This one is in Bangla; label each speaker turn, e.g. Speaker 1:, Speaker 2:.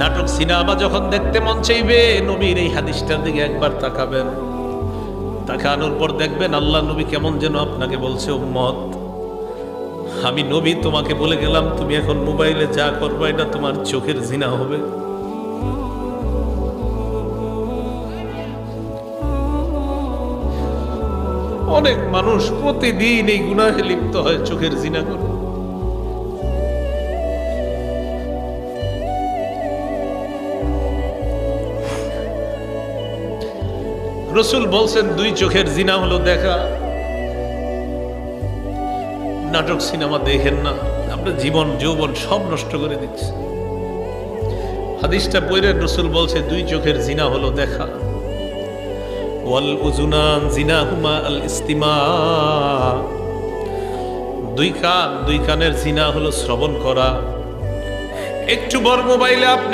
Speaker 1: নাটক সিনেমা যখন দেখতে মন চাইবে নবীর এই হাদিসটার দিকে একবার তাকাবেন। তাকানোর পর দেখবেন আল্লাহ নবী কেমন যেন আপনাকে বলছে, উম্মত আমি নবী তোমাকে বলে গেলাম তুমি এখন মোবাইলে যা করবে এটা তোমার চোখের জিনা হবে। অনেক মানুষ প্রতিদিন এই গুনাহে লিপ্ত হয়, চোখের জিনা করে। রসুল বলছেন দুই চোখের জিনা হলো দেখা। নাটক সিনেমা দেখেন না, আপনার জীবন যৌবন সব নষ্ট করে দিচ্ছে। হাদিসটা পড়ে রসুল বলছে দুই চোখের জিনা হলো দেখা। ওয়াল উজুনান জিনাহুমা আল ইস্তিমা, দুই কানের জিনা হলো শ্রবণ করা। একটু বড় মোবাইলে আপনি